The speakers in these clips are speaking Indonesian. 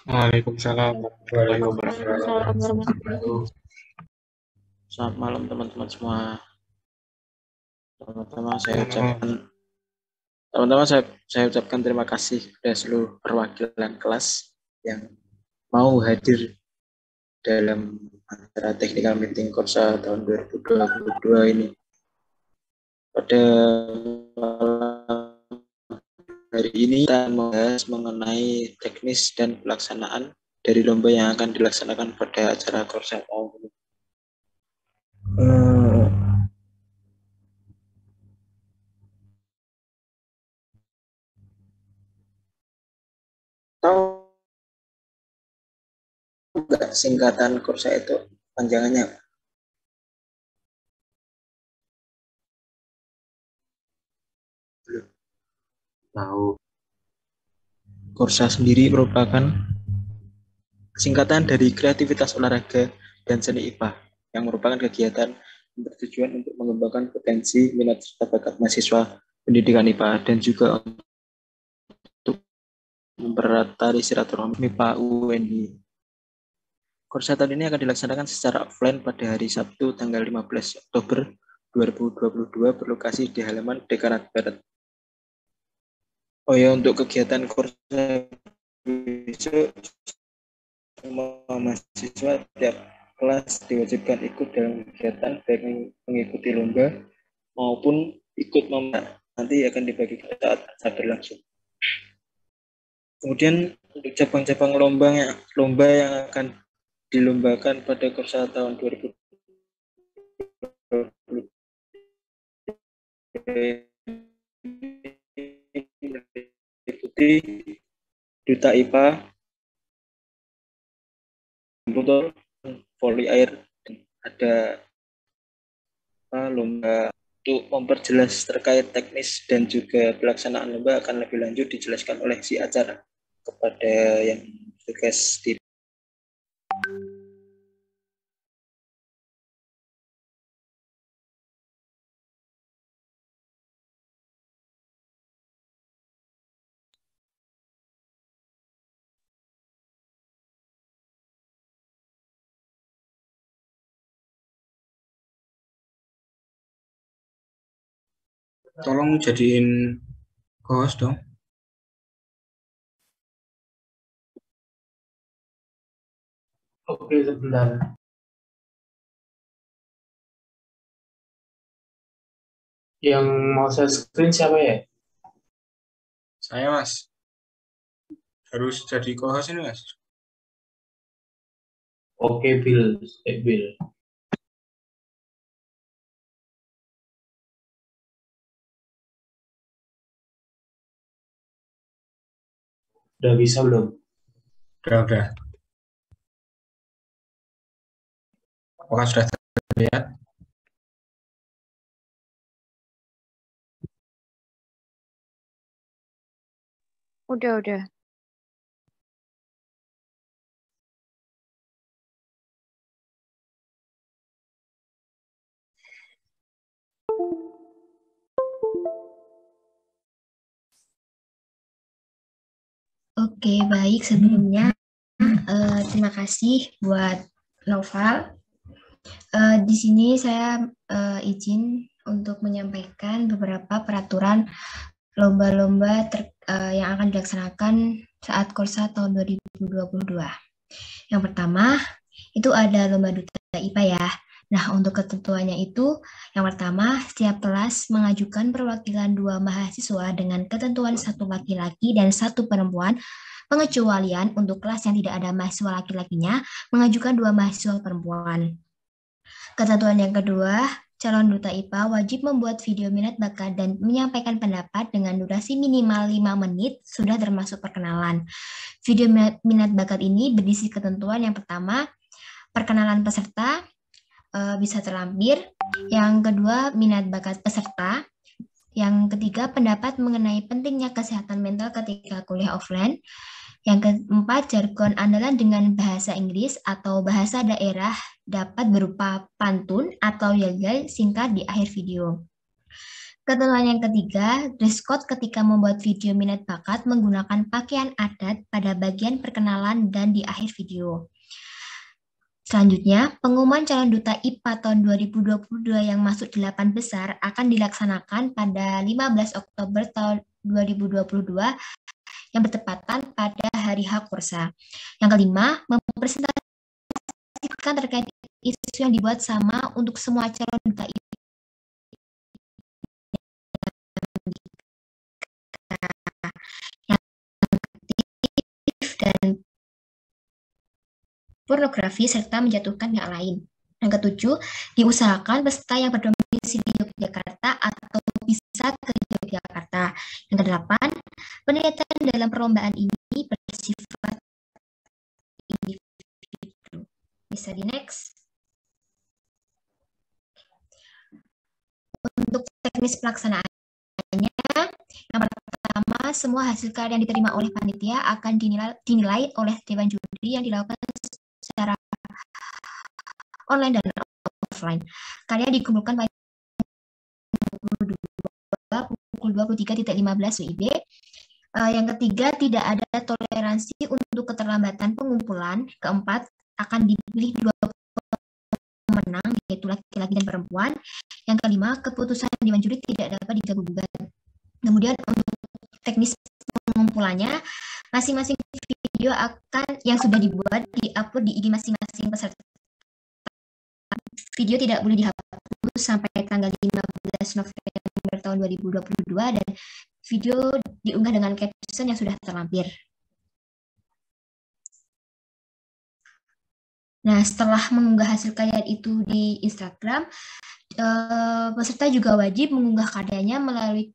Waalaikumsalam warahmatullahi wabarakatuh. Waalaikumsalam warahmatullahi. Selamat malam teman-teman semua. Pertama-tama saya Selamat ucapkan teman-teman saya ucapkan terima kasih kepada seluruh perwakilan kelas yang mau hadir dalam acara technical meeting Korsa tahun 2022 ini. Pada malam hari ini kita membahas mengenai teknis dan pelaksanaan dari lomba yang akan dilaksanakan pada acara Korsa tahun ini. Tahu nggak singkatan Korsa itu panjangannya? tahu. Korsa sendiri merupakan singkatan dari kreativitas olahraga dan seni IPA yang merupakan kegiatan yang bertujuan untuk mengembangkan potensi minat serta bakat mahasiswa pendidikan IPA dan juga untuk mempererat tali silaturahmi MIPA UNY. Korsa tahun ini akan dilaksanakan secara offline pada hari Sabtu tanggal 15 Oktober 2022 berlokasi di halaman Dekanat Barat. Oh ya, untuk kegiatan Korsa besok semua mahasiswa tiap kelas diwajibkan ikut dalam kegiatan baik mengikuti lomba maupun ikut nanti akan dibagi saat acara berlangsung. Kemudian untuk cabang-cabang lomba yang akan dilombakan pada Korsa tahun 2020 meliputi duta IPA, komputer, voli air, ada lomba. Untuk memperjelas terkait teknis dan juga pelaksanaan lomba akan lebih lanjut dijelaskan oleh si acara kepada yang tugas di. Tolong jadiin host dong. Oke, sebentar. Yang mau saya screen siapa ya? Saya Mas. Harus jadi co-host ini Mas. Oke, Bill. Bill. Udah bisa belum? Udah. Apakah sudah terlihat? Udah. Oke, baik. Sebelumnya, terima kasih buat Noval. Di sini saya izin untuk menyampaikan beberapa peraturan lomba-lomba yang akan dilaksanakan saat Korsa tahun 2022. Yang pertama, itu ada lomba duta IPA ya. Nah, untuk ketentuannya itu, yang pertama, setiap kelas mengajukan perwakilan 2 mahasiswa dengan ketentuan 1 laki-laki dan 1 perempuan. Pengecualian untuk kelas yang tidak ada mahasiswa laki-lakinya, mengajukan 2 mahasiswa perempuan. Ketentuan yang kedua, calon duta IPA wajib membuat video minat bakat dan menyampaikan pendapat dengan durasi minimal 5 menit, sudah termasuk perkenalan. Video minat bakat ini berisi ketentuan yang pertama, perkenalan peserta bisa terlampir. Yang kedua, minat bakat peserta. Yang ketiga, pendapat mengenai pentingnya kesehatan mental ketika kuliah offline. Yang keempat, jargon andalan dengan bahasa Inggris atau bahasa daerah dapat berupa pantun atau yel-yel singkat di akhir video. Ketentuan yang ketiga, dress code ketika membuat video minat bakat menggunakan pakaian adat pada bagian perkenalan dan di akhir video. Selanjutnya, pengumuman calon duta IPA tahun 2022 yang masuk 8 besar akan dilaksanakan pada 15 Oktober tahun 2022 yang bertepatan pada hari H Kursa. Yang kelima, mempresentasikan terkait isu yang dibuat sama untuk semua calon duta IPA dan pornografi serta menjatuhkan pihak lain. Yang ketujuh, diusahakan peserta yang berdomisili di Yogyakarta atau bisa ke Yogyakarta. Yang kedelapan, penelitian dalam perlombaan ini bersifat individu. Bisa di next. Untuk teknis pelaksanaannya, yang pertama, semua hasil karya yang diterima oleh panitia akan dinilai oleh Dewan Juri yang dilakukan secara online dan offline. Karya dikumpulkan pada pukul 23.15 WIB. Yang ketiga, tidak ada toleransi untuk keterlambatan pengumpulan. Keempat, akan dipilih 2 pemenang, yaitu laki-laki dan perempuan. Yang kelima, keputusan Dewan Juri tidak dapat diganggu-gugat. Kemudian untuk teknis pengumpulannya, masing-masing video yang sudah dibuat diupload di IG masing-masing peserta. Video tidak boleh dihapus sampai tanggal 15 November tahun 2022 dan video diunggah dengan caption yang sudah terlampir. Nah, setelah mengunggah hasil karya itu di Instagram, peserta juga wajib mengunggah karyanya melalui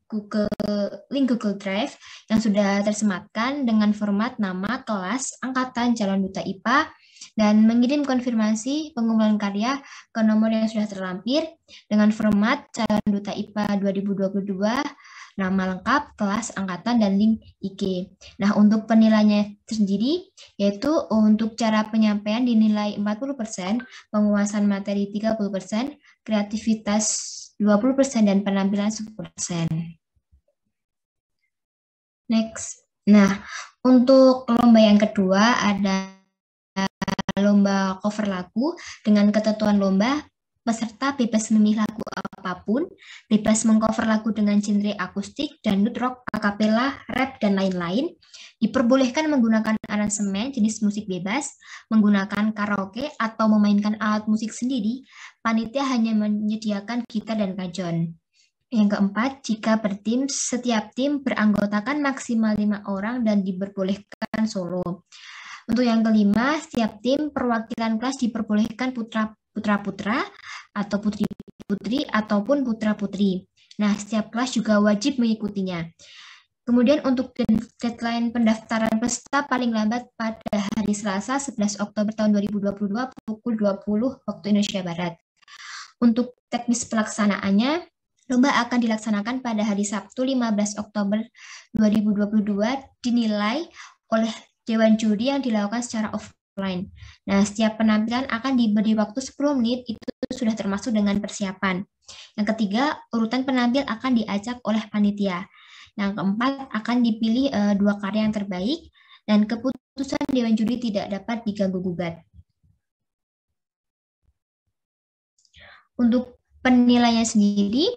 link Google Drive yang sudah tersematkan dengan format nama, kelas, angkatan, calon duta IPA, dan mengirim konfirmasi pengumpulan karya ke nomor yang sudah terlampir dengan format calon duta IPA 2022, nama lengkap, kelas, angkatan, dan link IG. Nah, untuk penilaiannya sendiri, yaitu untuk cara penyampaian dinilai 40%, penguasaan materi 30%, kreativitas 20%, dan penampilan 10%. Next. Nah, untuk lomba yang kedua ada lomba cover lagu. Dengan ketentuan lomba, peserta bebas memilih lagu apapun, bebas mengcover lagu dengan genre akustik, dangdut, rock, akapela, rap, dan lain-lain. Diperbolehkan menggunakan aransemen jenis musik bebas, menggunakan karaoke, atau memainkan alat musik sendiri. Panitia hanya menyediakan gitar dan kajon. Yang keempat, jika bertim, setiap tim beranggotakan maksimal 5 orang dan diperbolehkan solo. Untuk yang kelima, setiap tim perwakilan kelas diperbolehkan putra-putra atau putri-putri ataupun putra-putri. Nah, setiap kelas juga wajib mengikutinya. Kemudian untuk deadline pendaftaran peserta paling lambat pada hari Selasa 11 Oktober tahun 2022 pukul 20 waktu Indonesia Barat. Untuk teknis pelaksanaannya, lomba akan dilaksanakan pada hari Sabtu 15 Oktober 2022 dinilai oleh Dewan Juri yang dilakukan secara offline. Nah, setiap penampilan akan diberi waktu 10 menit, itu sudah termasuk dengan persiapan. Yang ketiga, urutan penampil akan diacak oleh panitia. Yang keempat, akan dipilih 2 karya yang terbaik, dan keputusan Dewan Juri tidak dapat diganggu-gugat. Untuk penilaiannya sendiri,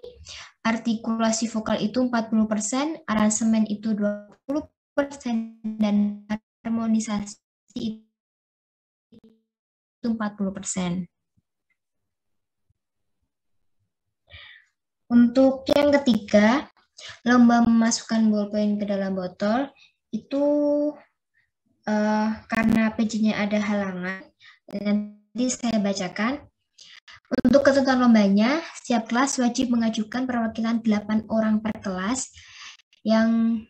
artikulasi vokal itu 40%, aransemen itu 20%, dan harmonisasi itu 40%. Untuk yang ketiga, lomba memasukkan ballpoint ke dalam botol, itu karena PJ-nya ada halangan, nanti saya bacakan. Untuk ketentuan lombanya, setiap kelas wajib mengajukan perwakilan 8 orang per kelas, yang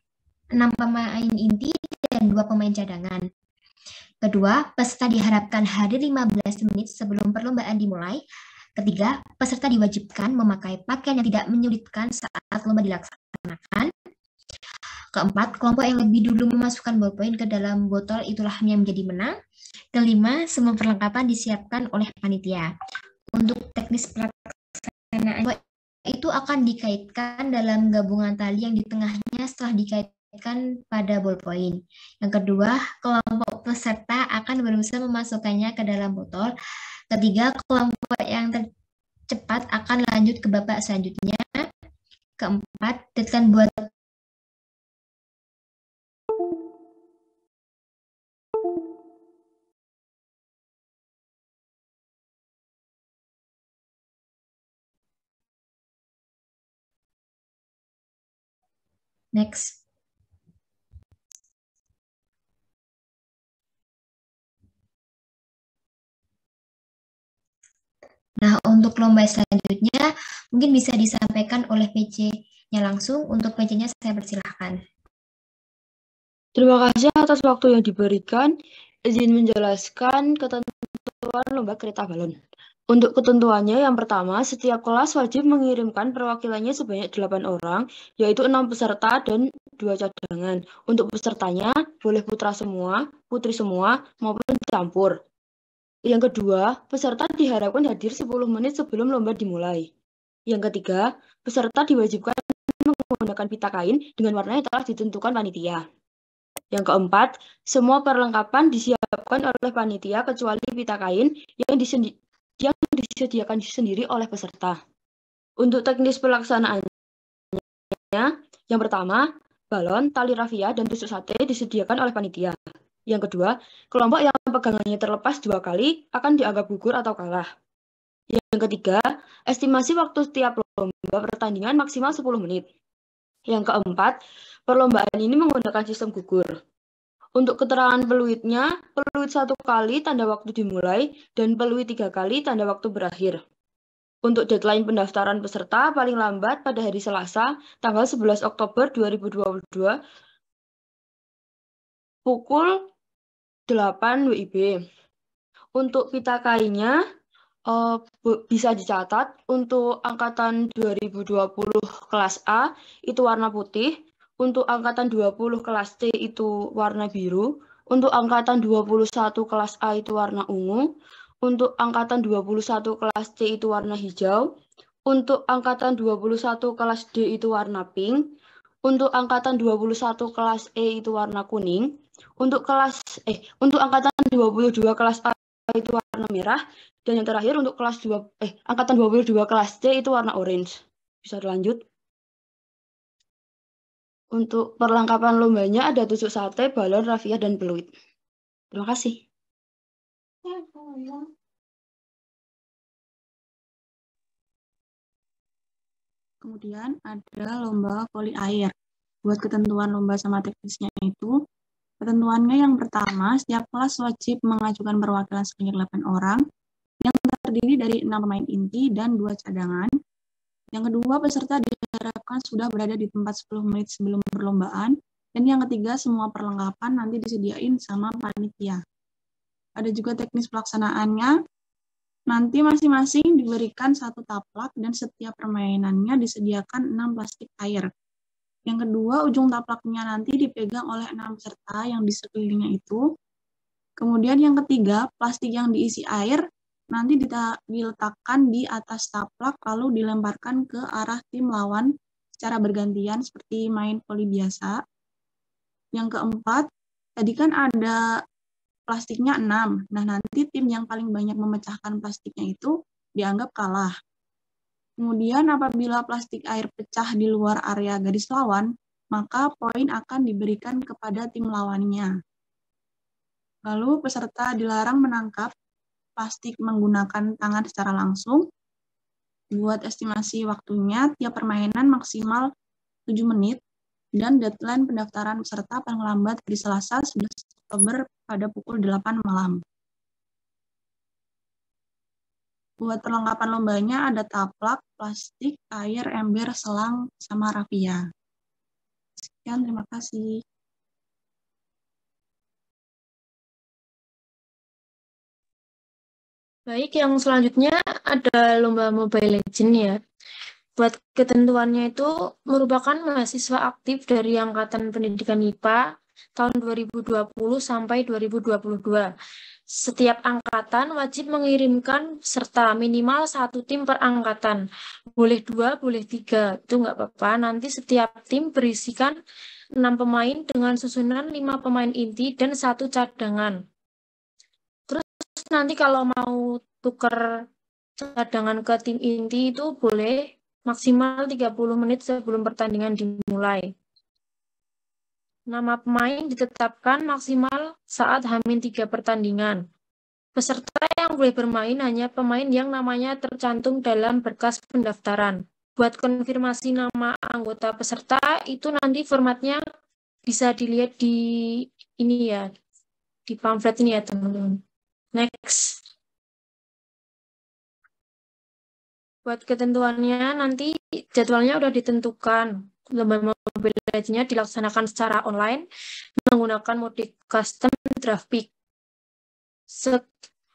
6 pemain inti dan 2 pemain cadangan. Kedua, peserta diharapkan hadir 15 menit sebelum perlombaan dimulai. Ketiga, peserta diwajibkan memakai pakaian yang tidak menyulitkan saat lomba dilaksanakan. Keempat, kelompok yang lebih dulu memasukkan ballpoint ke dalam botol itulah yang menjadi menang. Kelima, semua perlengkapan disiapkan oleh panitia. Untuk teknis pelaksanaan itu akan dikaitkan dalam gabungan tali yang di tengahnya setelah dikaitkan pada ballpoint. Yang kedua, kelompok peserta akan berusaha memasukkannya ke dalam botol. Ketiga, kelompok yang tercepat akan lanjut ke babak selanjutnya. Keempat, deadline buat next. Nah, untuk lomba selanjutnya mungkin bisa disampaikan oleh PC-nya langsung. Untuk PC-nya saya persilahkan. Terima kasih atas waktu yang diberikan. Izin menjelaskan ketentuan lomba kereta balon. Untuk ketentuannya, yang pertama, setiap kelas wajib mengirimkan perwakilannya sebanyak 8 orang, yaitu 6 peserta dan 2 cadangan. Untuk pesertanya, boleh putra semua, putri semua, maupun campur. Yang kedua, peserta diharapkan hadir 10 menit sebelum lomba dimulai. Yang ketiga, peserta diwajibkan menggunakan pita kain dengan warna yang telah ditentukan panitia. Yang keempat, semua perlengkapan disiapkan oleh panitia kecuali pita kain yang disediakan sendiri oleh peserta. Untuk teknis pelaksanaannya, yang pertama, balon, tali rafia, dan tusuk sate disediakan oleh panitia. Yang kedua, kelompok yang pegangannya terlepas 2 kali akan dianggap gugur atau kalah. Yang ketiga, estimasi waktu setiap lomba pertandingan maksimal 10 menit. Yang keempat, perlombaan ini menggunakan sistem gugur. Untuk keterangan peluitnya, peluit 1 kali tanda waktu dimulai dan peluit 3 kali tanda waktu berakhir. Untuk deadline pendaftaran peserta paling lambat pada hari Selasa, tanggal 11 Oktober 2022, pukul 8 WIB. Untuk pita kainnya bisa dicatat untuk angkatan 2020 kelas A itu warna putih, untuk angkatan 20 kelas C itu warna biru, untuk angkatan 21 kelas A itu warna ungu, untuk angkatan 21 kelas C itu warna hijau, untuk angkatan 21 kelas D itu warna pink, untuk angkatan 21 kelas E itu warna kuning, untuk angkatan 22 kelas A itu warna merah, dan yang terakhir untuk angkatan 22 kelas C itu warna orange. Bisa dilanjut. Untuk perlengkapan lombanya ada tusuk sate, balon, rafia, dan peluit. Terima kasih. Kemudian ada lomba voli air. Buat ketentuan lomba sama teknisnya itu, ketentuannya yang pertama, setiap kelas wajib mengajukan perwakilan sebanyak 8 orang, yang terdiri dari 6 pemain inti dan 2 cadangan. Yang kedua, peserta diharapkan sudah berada di tempat 10 menit sebelum perlombaan. Dan yang ketiga, semua perlengkapan nanti disediain sama panitia. Ada juga teknis pelaksanaannya. Nanti masing-masing diberikan 1 taplak dan setiap permainannya disediakan 6 plastik air. Yang kedua, ujung taplaknya nanti dipegang oleh 6 peserta yang di sekelilingnya itu. Kemudian yang ketiga, plastik yang diisi air nanti diletakkan di atas taplak lalu dilemparkan ke arah tim lawan secara bergantian seperti main voli biasa. Yang keempat, tadi kan ada plastiknya 6. Nah, nanti tim yang paling banyak memecahkan plastiknya itu dianggap kalah. Kemudian apabila plastik air pecah di luar area garis lawan, maka poin akan diberikan kepada tim lawannya. Lalu peserta dilarang menangkap plastik menggunakan tangan secara langsung. Buat estimasi waktunya, tiap permainan maksimal 7 menit, dan deadline pendaftaran peserta paling lambat di Selasa 11 Oktober pada pukul 8 malam. Buat perlengkapan lombanya ada taplak, plastik, air, ember, selang, sama rafia. Sekian, terima kasih. Baik, yang selanjutnya ada lomba Mobile Legends ya. Buat ketentuannya itu merupakan mahasiswa aktif dari Angkatan Pendidikan IPA tahun 2020 sampai 2022 Setiap angkatan wajib mengirimkan peserta minimal 1 tim per angkatan. Boleh 2, boleh 3. Itu nggak apa-apa. Nanti setiap tim berisikan 6 pemain dengan susunan 5 pemain inti dan 1 cadangan. Terus nanti kalau mau tuker cadangan ke tim inti itu boleh maksimal 30 menit sebelum pertandingan dimulai. Nama pemain ditetapkan maksimal saat H-3 pertandingan. Peserta yang boleh bermain hanya pemain yang namanya tercantum dalam berkas pendaftaran. Buat konfirmasi nama anggota peserta itu nanti formatnya bisa dilihat di ini ya, di pamflet ini ya teman-teman. Next. Buat ketentuannya nanti jadwalnya udah ditentukan. Lomba Mobile Legends-nya dilaksanakan secara online menggunakan mode custom draft pick.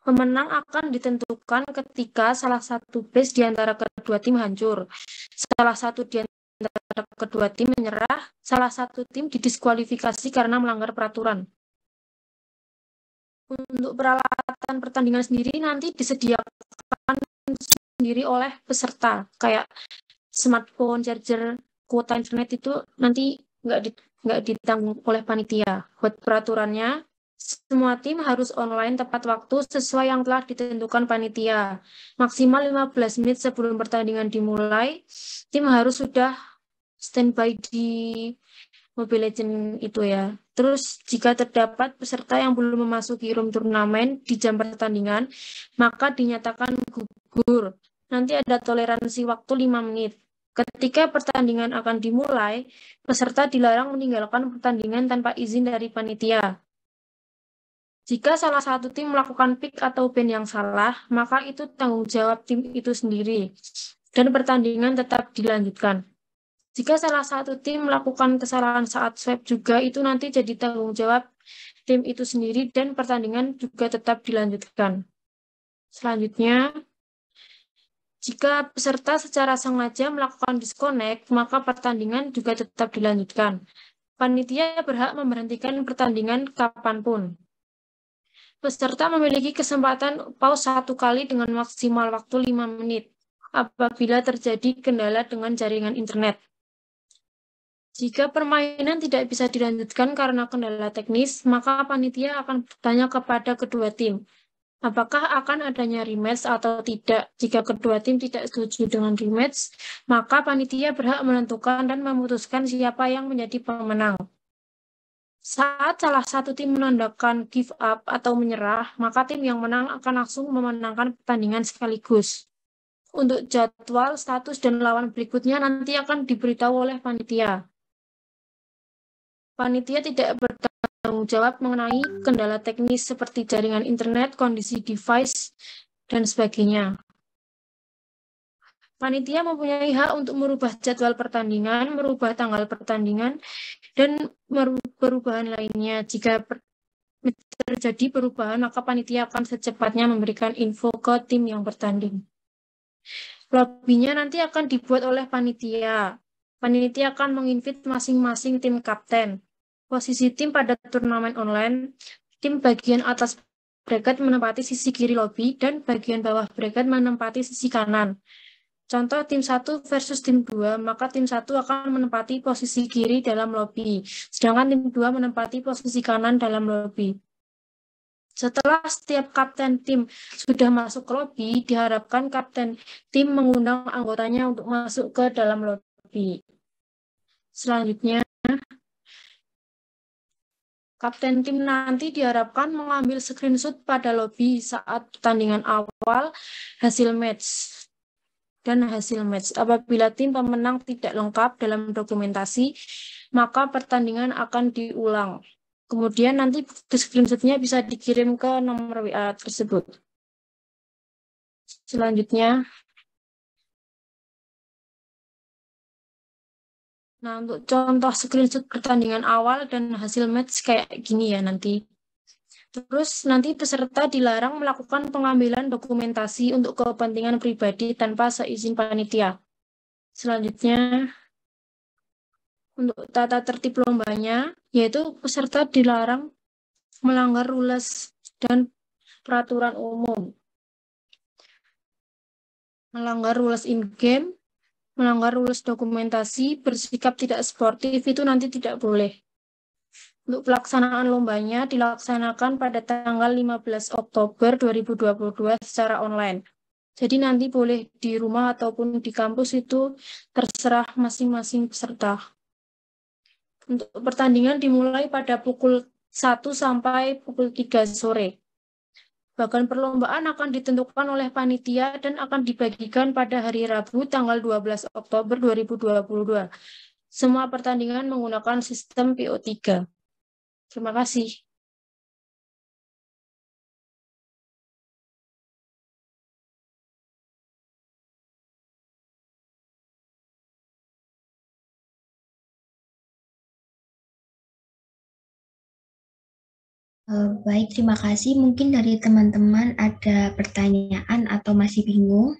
Pemenang akan ditentukan ketika salah satu base di antara kedua tim hancur. Salah satu di antara kedua tim menyerah, salah satu tim didiskualifikasi karena melanggar peraturan. Untuk peralatan pertandingan sendiri nanti disediakan sendiri oleh peserta, kayak smartphone, charger, kuota internet itu nanti nggak ditanggung oleh panitia. Buat peraturannya, semua tim harus online tepat waktu sesuai yang telah ditentukan panitia. Maksimal 15 menit sebelum pertandingan dimulai, tim harus sudah standby di Mobile Legends itu ya. Terus jika terdapat peserta yang belum memasuki room turnamen di jam pertandingan, maka dinyatakan gugur. Nanti ada toleransi waktu 5 menit. Ketika pertandingan akan dimulai, peserta dilarang meninggalkan pertandingan tanpa izin dari panitia. Jika salah satu tim melakukan pick atau ban yang salah, maka itu tanggung jawab tim itu sendiri, dan pertandingan tetap dilanjutkan. Jika salah satu tim melakukan kesalahan saat swipe juga, itu nanti jadi tanggung jawab tim itu sendiri, dan pertandingan juga tetap dilanjutkan. Selanjutnya, jika peserta secara sengaja melakukan disconnect, maka pertandingan juga tetap dilanjutkan. Panitia berhak memberhentikan pertandingan kapanpun. Peserta memiliki kesempatan pause 1 kali dengan maksimal waktu 5 menit apabila terjadi kendala dengan jaringan internet. Jika permainan tidak bisa dilanjutkan karena kendala teknis, maka panitia akan bertanya kepada kedua tim, apakah akan adanya rematch atau tidak. Jika kedua tim tidak setuju dengan rematch, maka panitia berhak menentukan dan memutuskan siapa yang menjadi pemenang. Saat salah satu tim menandakan give up atau menyerah, maka tim yang menang akan langsung memenangkan pertandingan sekaligus. Untuk jadwal, status, dan lawan berikutnya nanti akan diberitahu oleh panitia. Panitia tidak bertanggung jawab mengenai kendala teknis seperti jaringan internet, kondisi device, dan sebagainya. Panitia mempunyai hak untuk merubah jadwal pertandingan, merubah tanggal pertandingan, dan perubahan lainnya. Jika terjadi perubahan, maka panitia akan secepatnya memberikan info ke tim yang bertanding. Lobbynya nanti akan dibuat oleh panitia. Panitia akan menginvite masing-masing tim kapten. Posisi tim pada turnamen online, tim bagian atas bracket menempati sisi kiri lobby dan bagian bawah bracket menempati sisi kanan. Contoh tim 1 versus tim 2, maka tim 1 akan menempati posisi kiri dalam lobby, sedangkan tim 2 menempati posisi kanan dalam lobby. Setelah setiap kapten tim sudah masuk ke lobby, diharapkan kapten tim mengundang anggotanya untuk masuk ke dalam lobby. Selanjutnya, kapten tim nanti diharapkan mengambil screenshot pada lobby saat pertandingan awal, hasil match. Apabila tim pemenang tidak lengkap dalam dokumentasi, maka pertandingan akan diulang. Kemudian nanti screenshot-nya bisa dikirim ke nomor WA tersebut. Selanjutnya, nah untuk contoh screenshot pertandingan awal dan hasil match kayak gini ya nanti. Terus nanti peserta dilarang melakukan pengambilan dokumentasi untuk kepentingan pribadi tanpa seizin panitia. Selanjutnya, untuk tata tertib lombanya, yaitu peserta dilarang melanggar rules dan peraturan umum. Melanggar rules in-game, melanggar rules dokumentasi, bersikap tidak sportif itu nanti tidak boleh. Untuk pelaksanaan lombanya dilaksanakan pada tanggal 15 Oktober 2022 secara online. Jadi nanti boleh di rumah ataupun di kampus itu terserah masing-masing peserta. Untuk pertandingan dimulai pada pukul 1 sampai pukul 3 sore. Bahkan perlombaan akan ditentukan oleh panitia dan akan dibagikan pada hari Rabu tanggal 12 Oktober 2022. Semua pertandingan menggunakan sistem PO3. Terima kasih. Baik, terima kasih. Mungkin dari teman-teman ada pertanyaan atau masih bingung?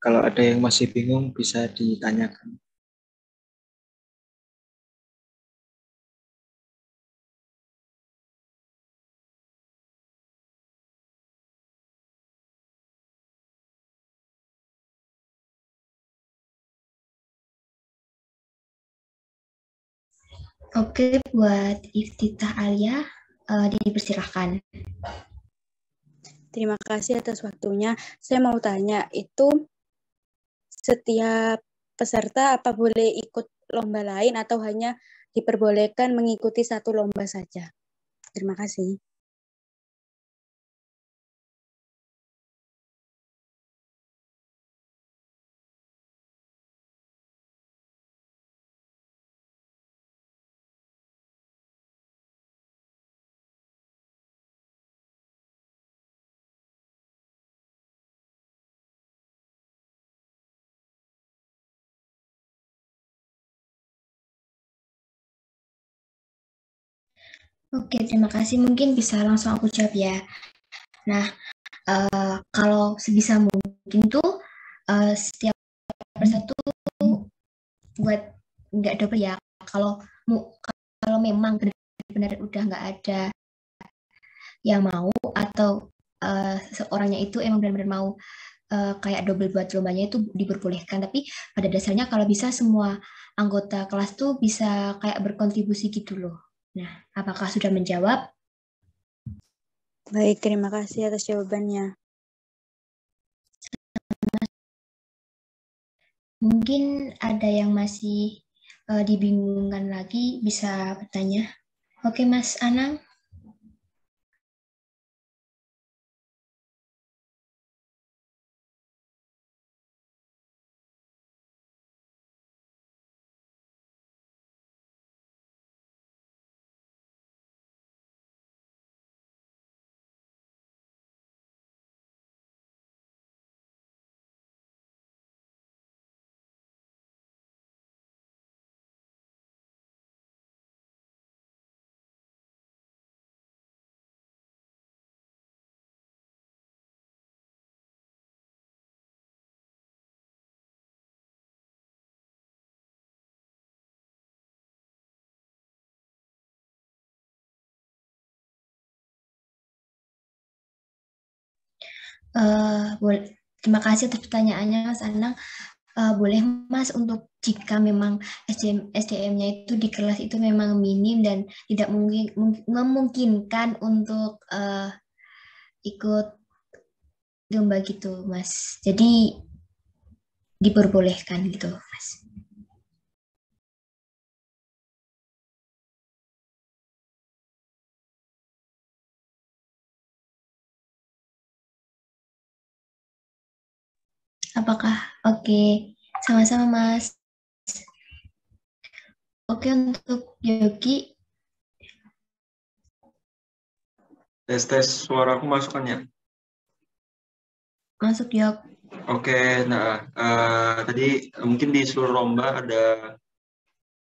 Kalau ada yang masih bingung bisa ditanyakan. Oke, buat Iftitah Alia, dipersilahkan. Terima kasih atas waktunya. Saya mau tanya, itu setiap peserta apa boleh ikut lomba lain atau hanya diperbolehkan mengikuti satu lomba saja? Terima kasih. Oke, terima kasih. Mungkin bisa langsung aku jawab ya. Nah, kalau sebisa mungkin tuh setiap peserta tuh buat nggak double ya. Kalau memang benar-benar udah nggak ada yang mau atau seorangnya itu emang benar-benar mau kayak double buat lombanya itu diperbolehkan. Tapi pada dasarnya kalau bisa semua anggota kelas tuh bisa kayak berkontribusi gitu loh. Nah, apakah sudah menjawab? Baik, terima kasih atas jawabannya. Mungkin ada yang masih dibingungkan lagi, bisa bertanya. Oke, Mas Anang. Terima kasih atas pertanyaannya, Mas Anang. Boleh Mas untuk jika memang SDM-nya itu di kelas itu memang minim dan tidak memungkinkan untuk ikut lomba gitu, Mas. Jadi diperbolehkan gitu, Mas. Apakah oke? Sama-sama, Mas. Oke, untuk Yogi. Tes suaraku masukannya. Masuk, Yok. Oke, nah tadi mungkin di seluruh lomba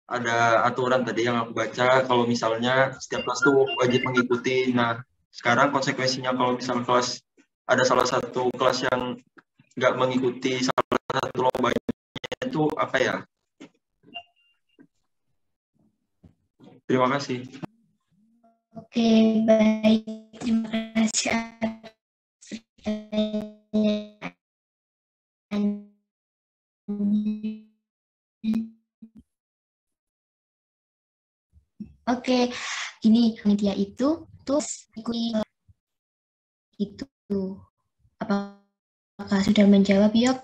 ada aturan tadi yang aku baca kalau misalnya setiap kelas tuh wajib mengikuti. Nah, sekarang konsekuensinya kalau misalnya kelas ada salah satu kelas yang nggak mengikuti salah satu lombanya itu apa ya? Terima kasih. Oke, baik. Terima kasih atas pertanyaannya. Oke, gini, media itu tuh ikuti itu. Apakah sudah menjawab, Yok?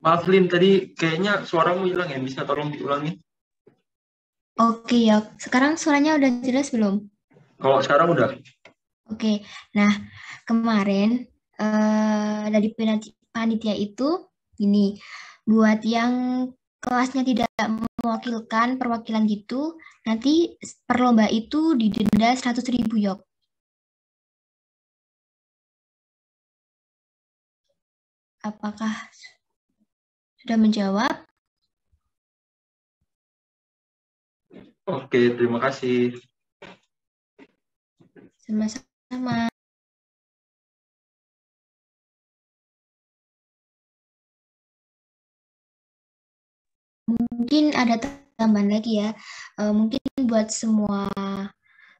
Maaf Lin, tadi kayaknya suaramu hilang ya, bisa tolong diulangi? Oke, Yok. Sekarang suaranya udah jelas belum? Kalau sekarang udah. Oke, nah kemarin dari panitia itu gini, buat yang kelasnya tidak mewakilkan perwakilan gitu, nanti per lomba itu didenda 100.000 Yok. Apakah sudah menjawab? Oke, terima kasih. Sama-sama. Mungkin ada tambahan lagi ya. Mungkin buat semua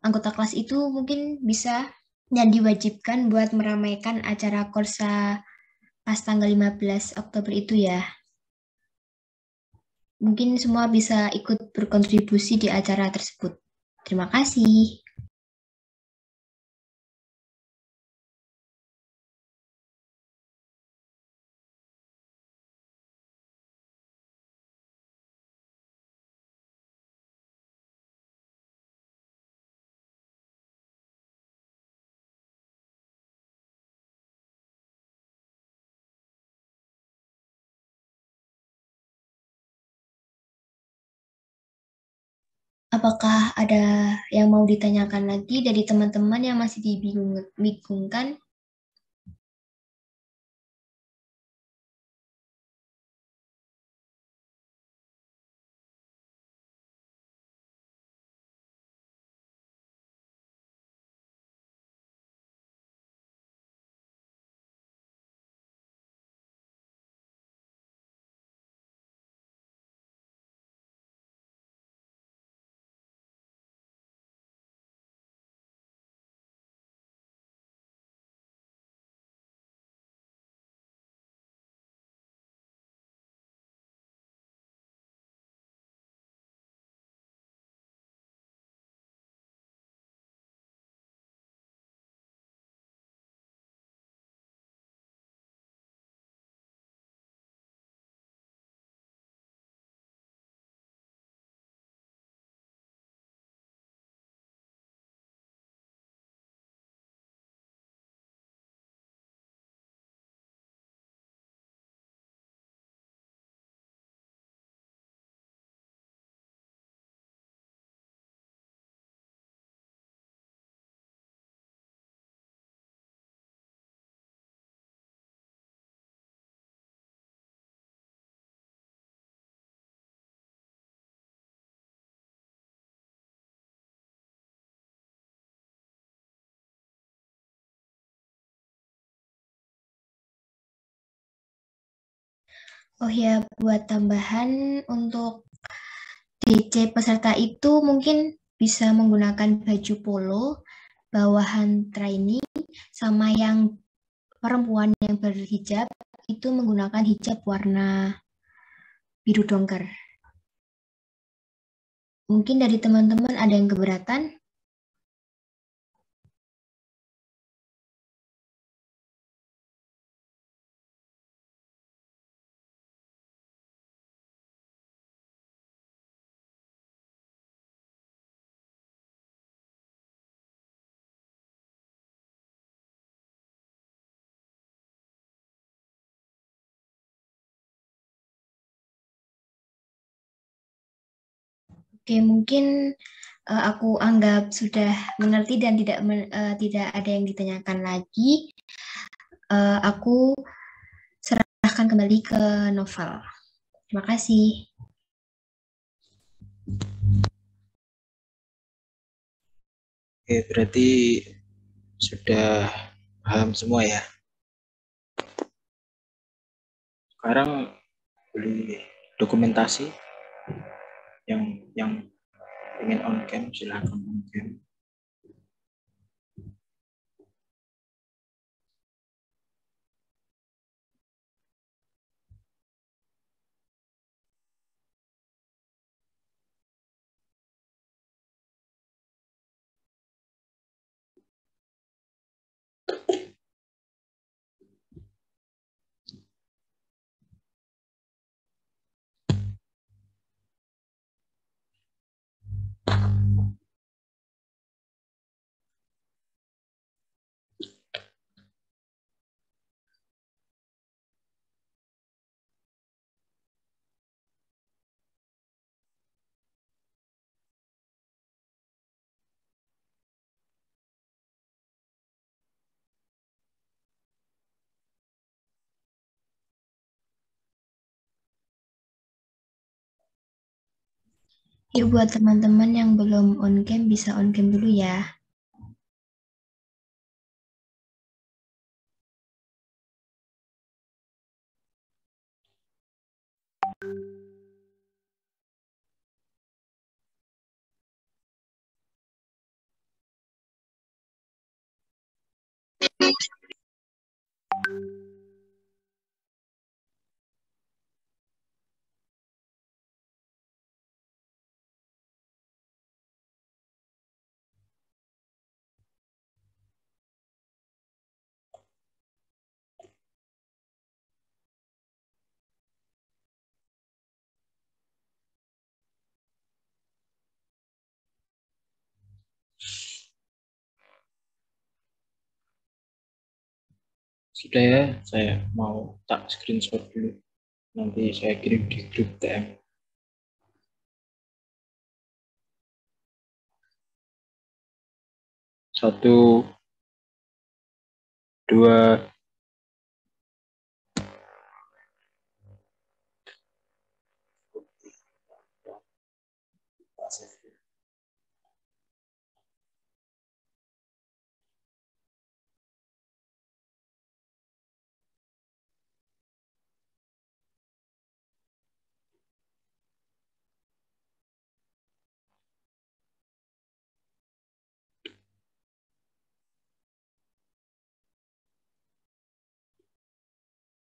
anggota kelas itu mungkin bisa dan diwajibkan buat meramaikan acara Korsa pas tanggal 15 Oktober itu ya. Mungkin semua bisa ikut berkontribusi di acara tersebut. Terima kasih. Apakah ada yang mau ditanyakan lagi dari teman-teman yang masih dibingungkan? Oh ya, buat tambahan untuk DC peserta itu mungkin bisa menggunakan baju polo, bawahan training, sama yang perempuan yang berhijab itu menggunakan hijab warna biru dongker. Mungkin dari teman-teman ada yang keberatan? Oke, mungkin aku anggap sudah mengerti dan tidak ada yang ditanyakan lagi. Aku serahkan kembali ke Novel. Terima kasih. Oke, berarti sudah paham semua ya. Sekarang beli dokumentasi yang ingin on cam silakan on cam. Yuk buat teman-teman yang belum on cam bisa on cam dulu ya. Sudah ya, saya mau tak screenshot dulu. Nanti saya kirim di grup TM. Satu, dua,